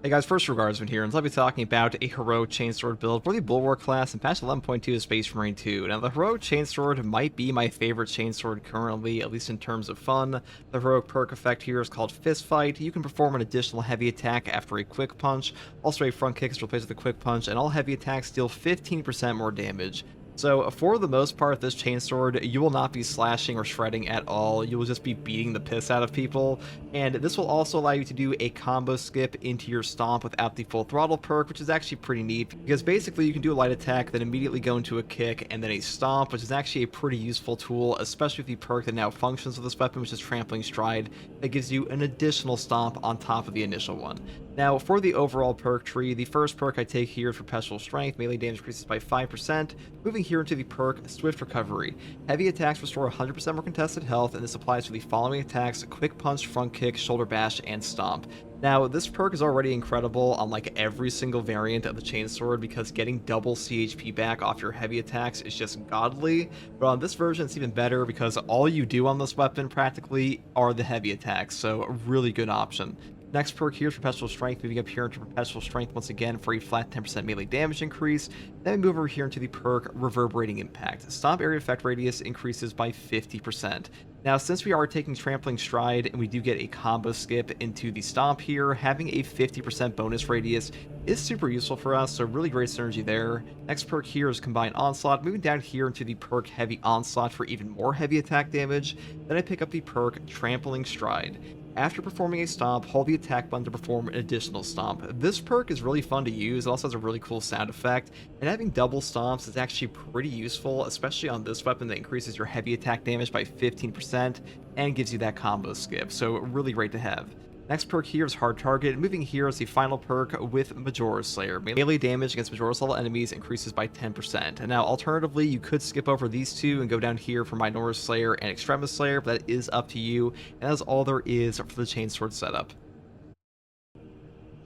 Hey guys, first regardsman here, and I'll be talking about a heroic chainsword build for the Bulwark class in patch 11.2 of Space Marine 2. Now, the heroic chainsword might be my favorite chainsword currently, at least in terms of fun. The heroic perk effect here is called Fist Fight. You can perform an additional heavy attack after a quick punch. Also, a front kick is replaced with a quick punch, and all heavy attacks deal 15% more damage. So, for the most part, this chainsword, you will not be slashing or shredding at all. You will just be beating the piss out of people. And this will also allow you to do a combo skip into your stomp without the full throttle perk, which is actually pretty neat. Because basically, you can do a light attack, then immediately go into a kick, and then a stomp, which is actually a pretty useful tool, especially with the perk that now functions with this weapon, which is Trampling Stride, that gives you an additional stomp on top of the initial one. Now, for the overall perk tree, the first perk I take here is Perpetual Strength. Melee damage increases by 5%. Moving here into the perk Swift Recovery. Heavy attacks restore 100% more contested health, and this applies to the following attacks: Quick Punch, Front Kick, Shoulder Bash, and Stomp. Now, this perk is already incredible on like every single variant of the chainsword because getting double CHP back off your heavy attacks is just godly, but on this version it's even better because all you do on this weapon practically are the heavy attacks, so a really good option. Next perk here is Perpetual Strength, moving up here into Perpetual Strength once again for a flat 10% melee damage increase. Then we move over here into the perk Reverberating Impact. Stomp area effect radius increases by 50%. Now, since we are taking Trampling Stride and we do get a combo skip into the Stomp here, having a 50% bonus radius is super useful for us, so really great synergy there. Next perk here is Combined Onslaught, moving down here into the perk Heavy Onslaught for even more heavy attack damage. Then I pick up the perk Trampling Stride. After performing a stomp, hold the attack button to perform an additional stomp. This perk is really fun to use. It also has a really cool sound effect, and having double stomps is actually pretty useful, especially on this weapon that increases your heavy attack damage by 15% and gives you that combo skip, so really great to have. Next perk here is Hard Target. Moving here is the final perk with Majora's Slayer. Melee damage against Majora's level enemies increases by 10%. And now, alternatively, you could skip over these two and go down here for Minora's Slayer and Extremis Slayer, but that is up to you, and that's all there is for the chainsword setup.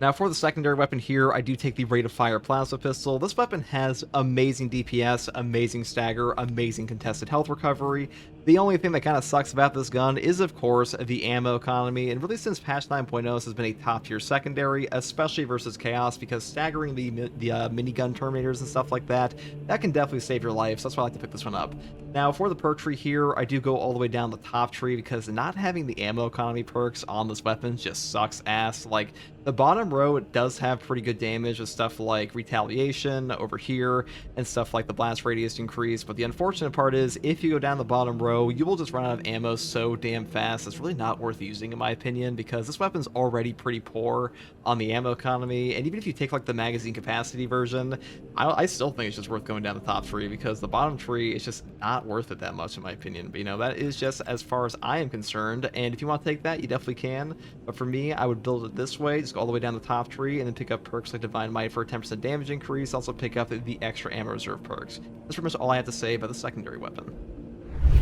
Now, for the secondary weapon here, I do take the Rate of Fire Plasma Pistol. This weapon has amazing DPS, amazing stagger, amazing contested health recovery. The only thing that kind of sucks about this gun is, of course, the ammo economy, and really since patch 9.0, this has been a top-tier secondary, especially versus Chaos, because staggering the minigun terminators and stuff like that, that can definitely save your life, so that's why I like to pick this one up. Now, for the perk tree here, I do go all the way down the top tree, because not having the ammo economy perks on this weapon just sucks ass. Like, the bottom row, it does have pretty good damage with stuff like Retaliation over here, and stuff like the blast radius increase, but the unfortunate part is, if you go down the bottom row, you will just run out of ammo so damn fast. It's really not worth using in my opinion, because this weapon's already pretty poor on the ammo economy, and even if you take like the magazine capacity version, I still think it's just worth going down the top tree, because the bottom tree is just not worth it that much in my opinion. But you know, that is just as far as I am concerned, and if you want to take that, you definitely can, but for me, I would build it this way: just go all the way down the top tree and then pick up perks like Divine Might for a 10% damage increase, also pick up the extra ammo reserve perks. That's pretty much all I have to say about the secondary weapon.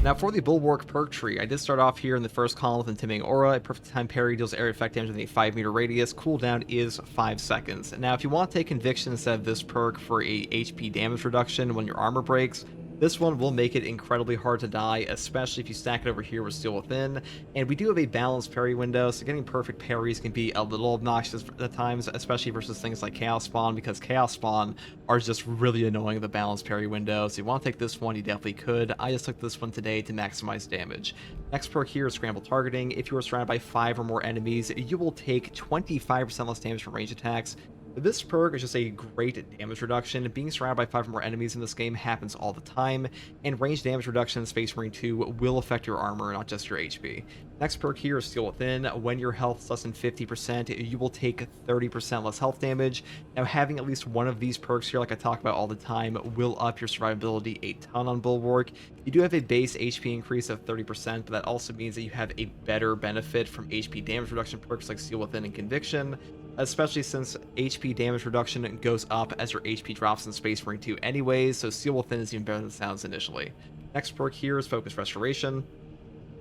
Now, for the Bulwark perk tree, I did start off here in the first column with Intimidating Aura. A perfect time parry deals area effect damage within a 5-meter radius. Cooldown is 5 seconds. Now, if you want to take Conviction instead of this perk for a HP damage reduction when your armor breaks, this one will make it incredibly hard to die, especially if you stack it over here with Steel Within. And we do have a balanced parry window, so getting perfect parries can be a little obnoxious at times, especially versus things like Chaos Spawn, because Chaos Spawn are just really annoying the balanced parry window. So if you want to take this one, you definitely could. I just took this one today to maximize damage. Next perk here is Scramble Targeting. If you are surrounded by 5 or more enemies, you will take 25% less damage from range attacks. This perk is just a great damage reduction. Being surrounded by 5 or more enemies in this game happens all the time, and range damage reduction in Space Marine 2 will affect your armor, not just your HP. Next perk here is Steel Within. When your health is less than 50%, you will take 30% less health damage. Now, having at least one of these perks here, like I talk about all the time, will up your survivability a ton on Bulwark. You do have a base HP increase of 30%, but that also means that you have a better benefit from HP damage reduction perks like Steel Within and Conviction, especially since HP damage reduction goes up as your HP drops in Space Marine 2 anyways, so Steel Within is even better than it sounds initially. Next perk here is Focus Restoration.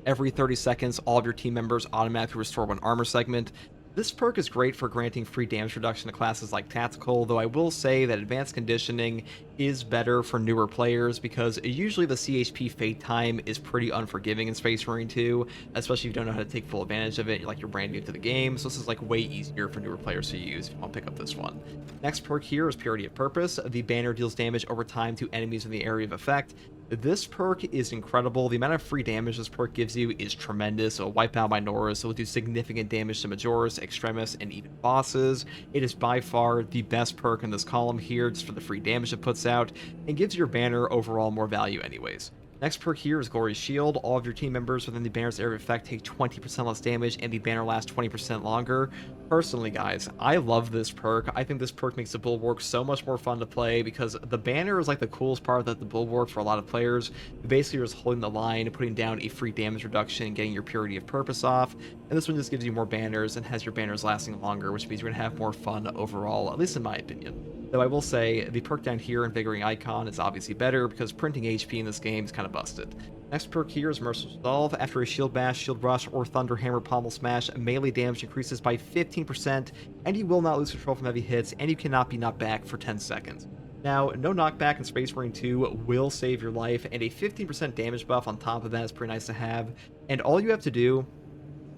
Every 30 seconds, all of your team members automatically restore 1 armor segment. This perk is great for granting free damage reduction to classes like Tactical, though I will say that Advanced Conditioning is better for newer players because usually the CHP fade time is pretty unforgiving in Space Marine 2, especially if you don't know how to take full advantage of it, like you're brand new to the game, so this is like way easier for newer players to use if you want to pick up this one. Next perk here is Purity of Purpose. The banner deals damage over time to enemies in the area of effect. This perk is incredible. The amount of free damage this perk gives you is tremendous. It'll wipe out Minoras, so it'll do significant damage to Majoris, Extremis, and even bosses. It is by far the best perk in this column here, just for the free damage it puts out, and gives your banner overall more value anyways. Next perk here is Glorious Shield. All of your team members within the banner's area of effect take 20% less damage, and the banner lasts 20% longer. Personally, guys, I love this perk. I think this perk makes the Bulwark so much more fun to play because the banner is like the coolest part of the Bulwark for a lot of players. You basically are just holding the line, putting down a free damage reduction, getting your Purity of Purpose off, and this one just gives you more banners and has your banners lasting longer, which means you're going to have more fun overall, at least in my opinion. Though I will say, the perk down here, Invigorating Icon, is obviously better because printing HP in this game is kind of busted. Next perk here is Merciless Resolve. After a Shield Bash, Shield Rush, or Thunder Hammer Pommel Smash, melee damage increases by 15%, and you will not lose control from heavy hits, and you cannot be knocked back for 10 seconds. Now, no knockback in Space Marine 2 will save your life, and a 15% damage buff on top of that is pretty nice to have, and all you have to do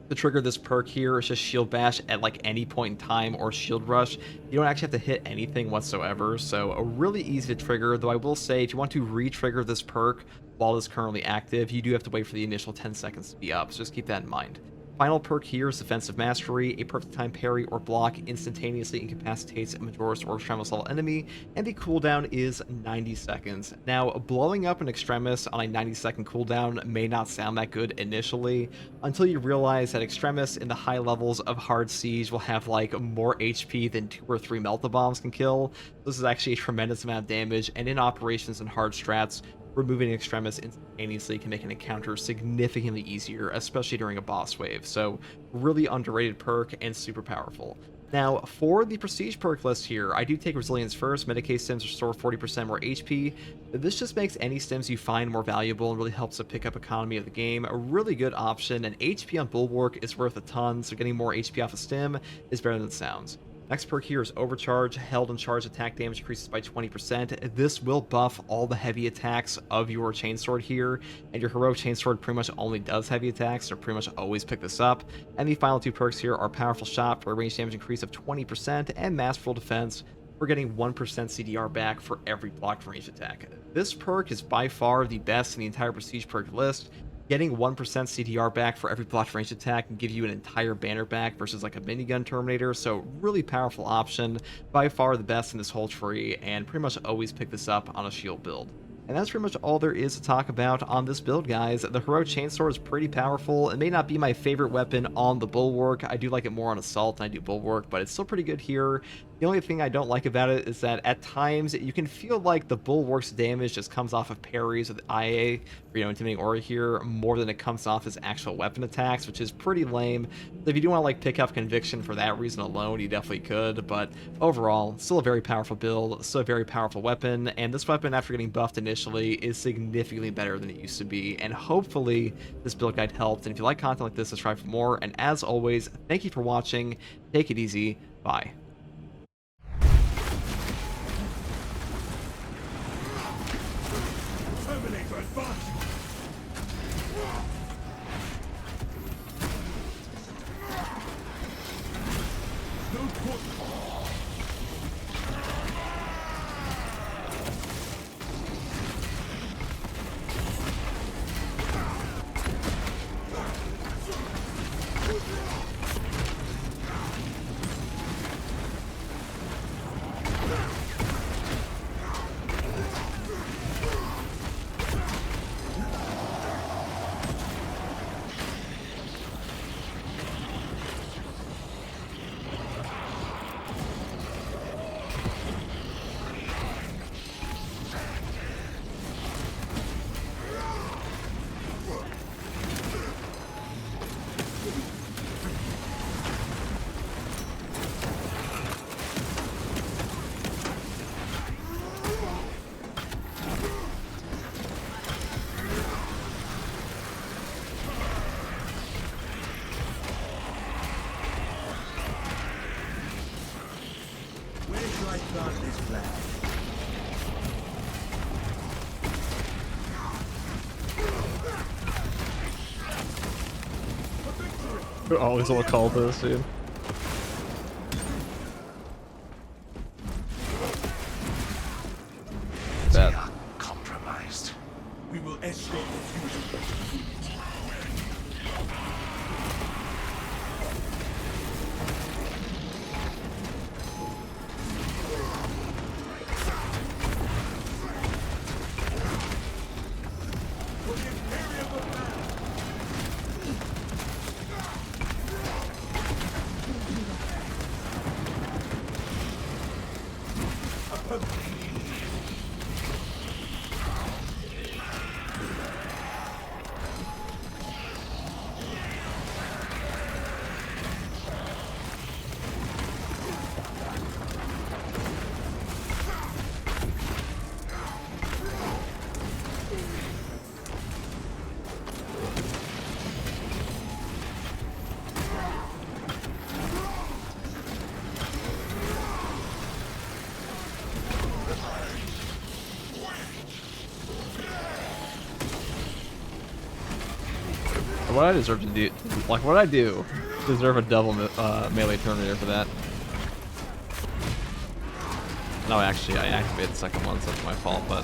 to trigger this perk here is just Shield Bash at like any point in time, or Shield Rush. You don't actually have to hit anything whatsoever, so really easy to trigger, though I will say if you want to re-trigger this perk while it's currently active, you do have to wait for the initial 10 seconds to be up, so just keep that in mind. Final perk here is Defensive Mastery. A perfect time parry or block instantaneously incapacitates a Majoris or Extremis level enemy, and the cooldown is 90 seconds. Now, blowing up an Extremis on a 90-second cooldown may not sound that good initially, until you realize that Extremis in the high levels of Hard Siege will have like more HP than 2 or 3 Melt-A-Bombs can kill. This is actually a tremendous amount of damage, and in operations and hard strats, removing Extremis instantaneously can make an encounter significantly easier, especially during a boss wave. So really underrated perk and super powerful. Now, for the Prestige perk list here, I do take Resilience first. Medicae stims restore 40% more HP. This just makes any stims you find more valuable and really helps to pick up economy of the game. A really good option, and HP on Bulwark is worth a ton, so getting more HP off a stim is better than it sounds. Next perk here is Overcharge. Held and charged attack damage increases by 20%. This will buff all the heavy attacks of your Chainsword here, and your Heroic Chainsword pretty much only does heavy attacks, so pretty much always pick this up. And the final two perks here are Powerful Shot for a range damage increase of 20%, and Masterful Defense for getting 1% CDR back for every blocked range attack. This perk is by far the best in the entire Prestige perk list. Getting 1% CDR back for every blocked range attack can give you an entire banner back versus like a minigun Terminator, so really powerful option, by far the best in this whole tree, and pretty much always pick this up on a shield build. And that's pretty much all there is to talk about on this build, guys. The Heroic Chainsword is pretty powerful. It may not be my favorite weapon on the Bulwark. I do like it more on Assault than I do Bulwark, but it's still pretty good here. The only thing I don't like about it is that at times you can feel like the Bulwark's damage just comes off of parries with IA, or, Intimidating Aura here, more than it comes off as actual weapon attacks, which is pretty lame. So if you do want to like pick up Conviction for that reason alone, you definitely could, but overall, still a very powerful build, still a very powerful weapon, and this weapon, after getting buffed initially, is significantly better than it used to be, and hopefully this build guide helped. And if you like content like this, subscribe for more, and as always, thank you for watching, take it easy, bye. Always want to call this, dude. They are compromised. We will escort the fusion. What I deserve to do, like what I do, deserve a double melee Terminator for that. No, actually, I activated the second one, so that's my fault, but.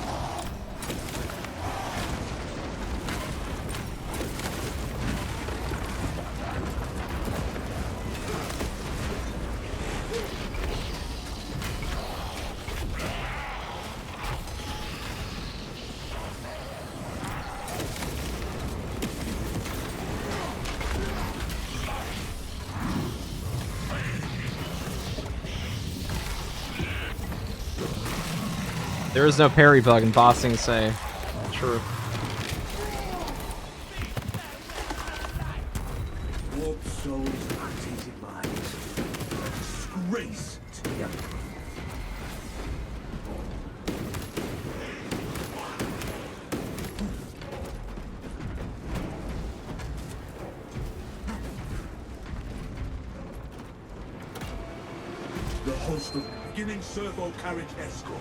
There is no parry bug in bossing, say. True. Warped souls, tainted minds. Disgrace to the Empire. The host of beginning servo carriage escort.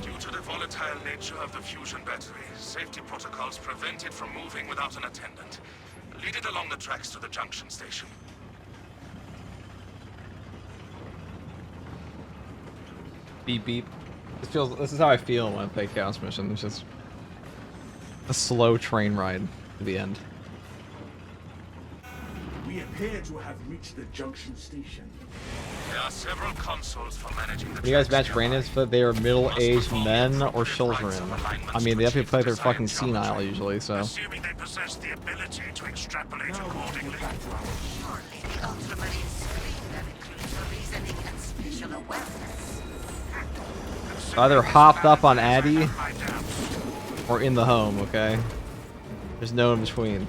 Due to the volatile nature of the fusion battery, safety protocols prevent it from moving without an attendant. Lead it along the tracks to the junction station. Beep beep. This is how I feel when I play Chaos Mission. It's just a slow train ride to the end. We appear to have reached the junction station. There are several consoles for managing the When you guys tracks match nearby. Brandons, but they are middle-aged men or children. I mean, they have to play they're fucking senile usually, so. Assuming they possess the ability to extrapolate accordingly. Surely the Ultramarine screen that includes reasoning and spatial awareness. Either hopped up on Addy My doubts. or in the home, okay? There's no in between.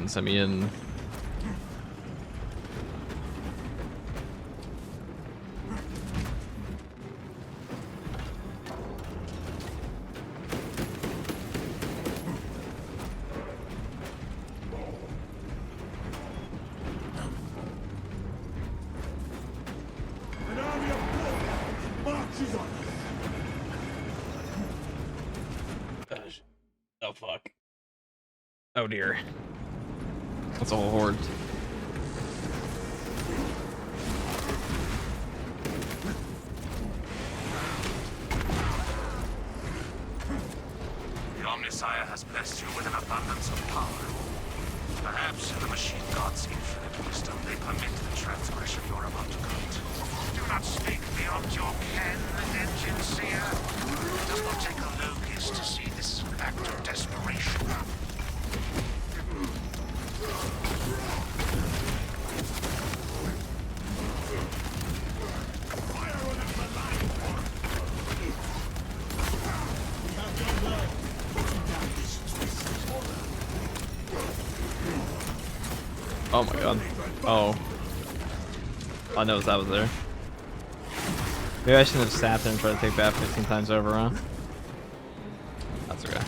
Send me in. An army of Bulwark marches on us. Oh fuck. Oh dear. That's a whole horde. The Omnisire has blessed you with an abundance of power. Perhaps in the machine god's infinite wisdom, they permit the transgression you're about to commit. Do not speak beyond your ken, engine seer. It does not take a locust to see this is an act of desperation. Oh my god. Oh. I noticed that was there. Maybe I shouldn't have sat there and tried to take that 15 times over, huh? That's okay.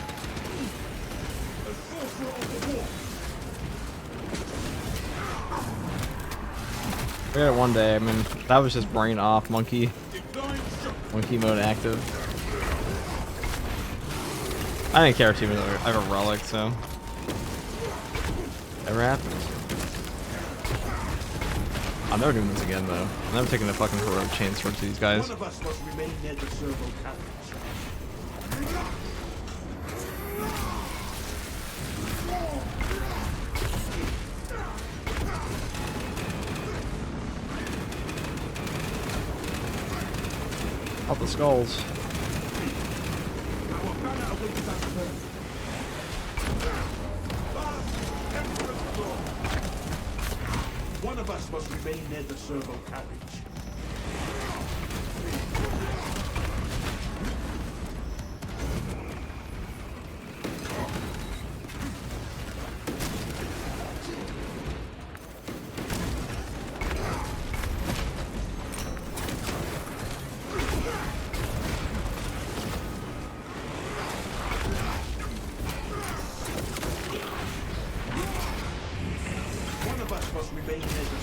We got it one day. I mean, that was just brain off, monkey mode active. I didn't care too much. I have a relic, so never happened. I'm never doing this again, though. I'm never taking a fucking heroic chainsword to these guys. One of us must remain near the servo carriage. All the skulls. Our banner awaits us first. One of us must remain near the servo carriage.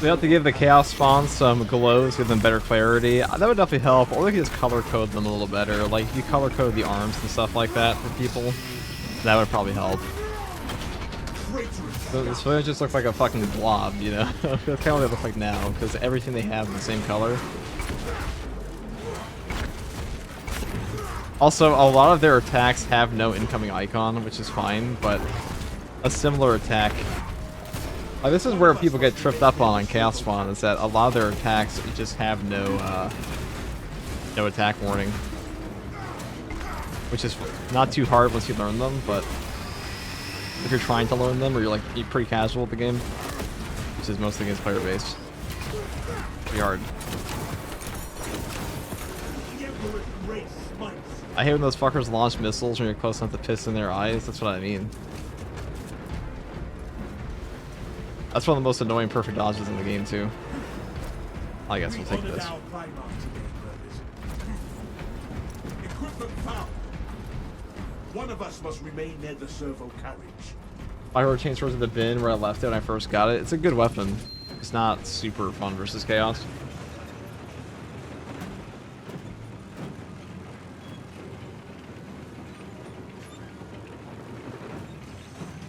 We have to give the chaos spawns some glows, give them better clarity. That would definitely help. Or we could just color code them a little better. Like, if you color code the arms and stuff like that for people, that would probably help. So it just looks like a fucking blob, you know? That's kind of what they look like now, because everything they have is the same color. Also, a lot of their attacks have no incoming icon, which is fine, but a similar attack... this is where people get tripped up on Chaos Spawn, is that a lot of their attacks just have no attack warning. Which is not too hard once you learn them, but if you're trying to learn them, or you're pretty casual with the game, which is mostly against player base, pretty hard. I hate when those fuckers launch missiles when you're close enough to piss in their eyes, that's what I mean. That's one of the most annoying perfect dodges in the game, too. I guess we'll take this. Equipment found. One of us must remain near the servo carriage. My heroic chainsword's in the bin where I left it when I first got it. It's a good weapon. It's not super fun versus chaos.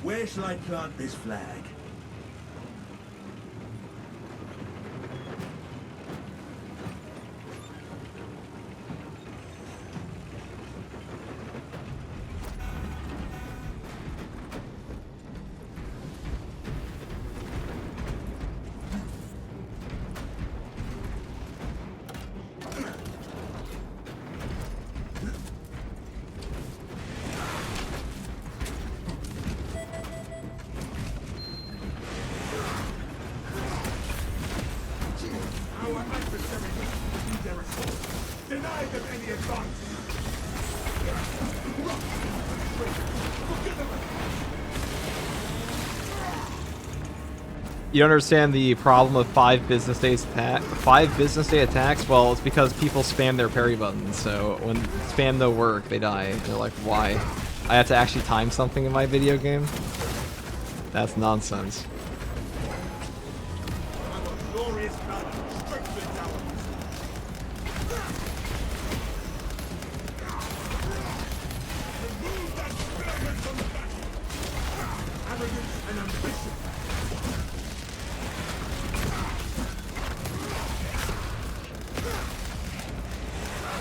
Where shall I plant this flag? You don't understand the problem of 5 business day attacks? Well, it's because people spam their parry buttons, so when spam no work, they die. They're like, why? I have to actually time something in my video game? That's nonsense.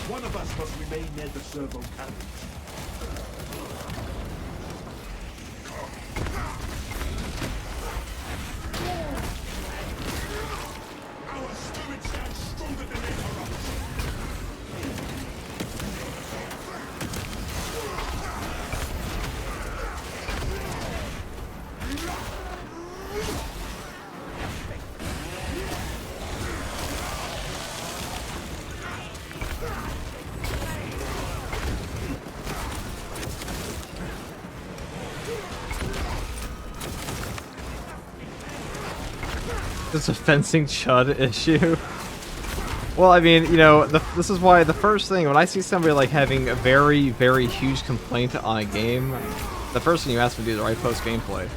One of us must remain near the servo carriage. Our spirit stands stronger than ever. It's a fencing chud issue. Well, I mean, you know, this is why the first thing, when I see somebody, like, having a very, very huge complaint on a game, the first thing you ask me to do is write post gameplay.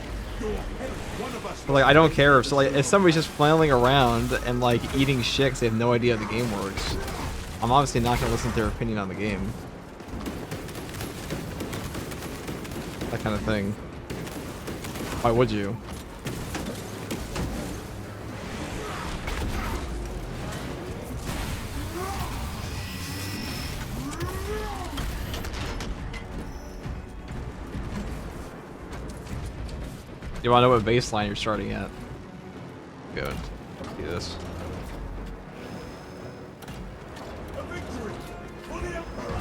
But, like, I don't care if, so, like, if somebody's just flailing around and, like, eating shit 'cause they have no idea how the game works, I'm obviously not going to listen to their opinion on the game. That kind of thing. Why would you? You want to know what baseline you're starting at? Good. Let's do this. A victory for the Emperor!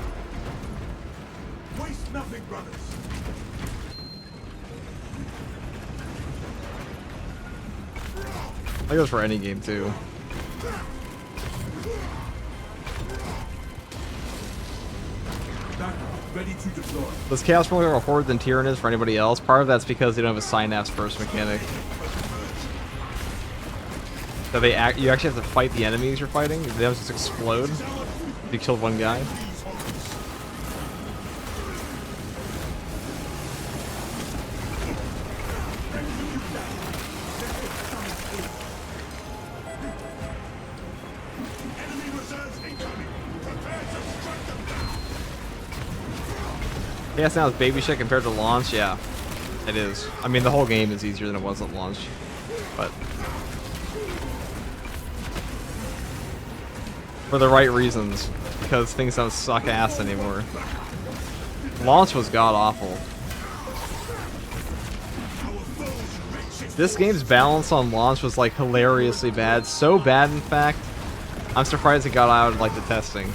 Waste nothing, brothers! That goes for any game too. Back, ready to deploy. Does Chaos more of a horde than Tyrann is for anybody else? Part of that's because they don't have a synapse first mechanic. So you actually have to fight the enemies you're fighting. They don't just explode. You killed one guy. Enemy reserves incoming! Prepare to strike them down! Chaos now is baby shit compared to launch. Yeah, it is. I mean, the whole game is easier than it was at launch, but for the right reasons, because things don't suck ass anymore. Launch was god awful. This game's balance on launch was like hilariously bad. So bad, in fact, I'm surprised it got out of like the testing.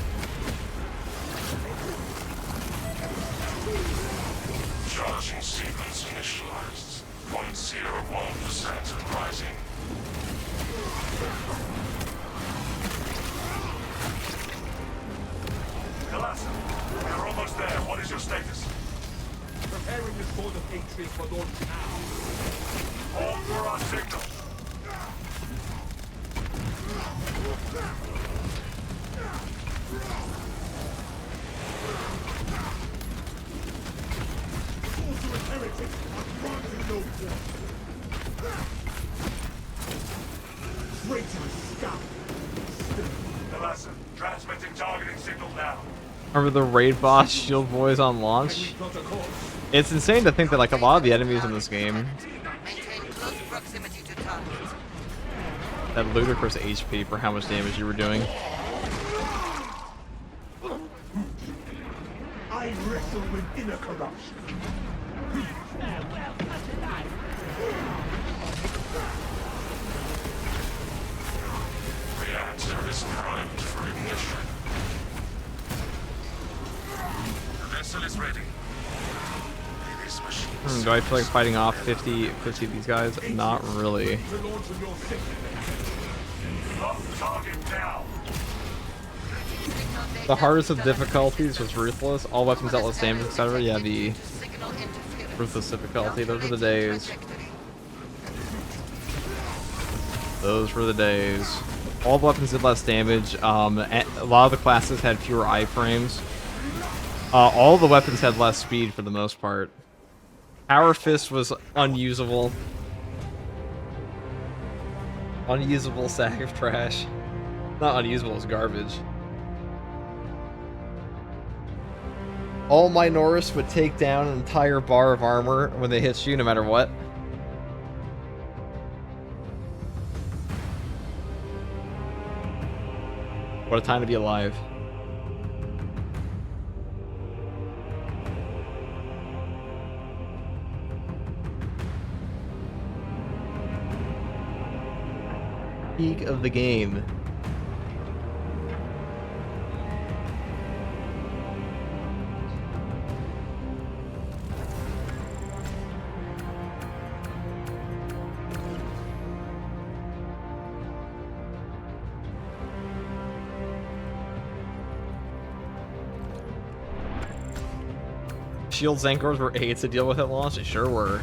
Charging sequence initialized. 0.01% and rising. Galassa, we are almost there. What is your status? Preparing the sword of Atreus for launch now. Hold for our signal. Sorcerer's heretics are granted no quarter. Traitorous scout! Galassa, transmitting targeting signal now. Remember the raid boss shield boys on launch? Not a corpse. It's insane to think that like a lot of the enemies in this game Maintain close proximity to targets. had ludicrous HP for how much damage you were doing. I wrestle with inner corruption. Reactor is primed for ignition. The vessel is ready. This machine Do I feel like fighting off 50 of these guys? Not really. To launch on your signal. lock target now. The hardest of difficulties was Ruthless. All weapons dealt less damage, etc. Yeah, the Signal interference. Ruthless difficulty. Those were the days. Those were the days. All the weapons did less damage. A lot of the classes had fewer iframes. All the weapons had less speed for the most part. Power Fist was unusable. Unusable sack of trash. Not unusable, it's garbage. All Minoris would take down an entire bar of armor when they hit you, no matter what. What a time to be alive. Peak of the game. Shield Zankors were AIDS to deal with at launch? They sure were.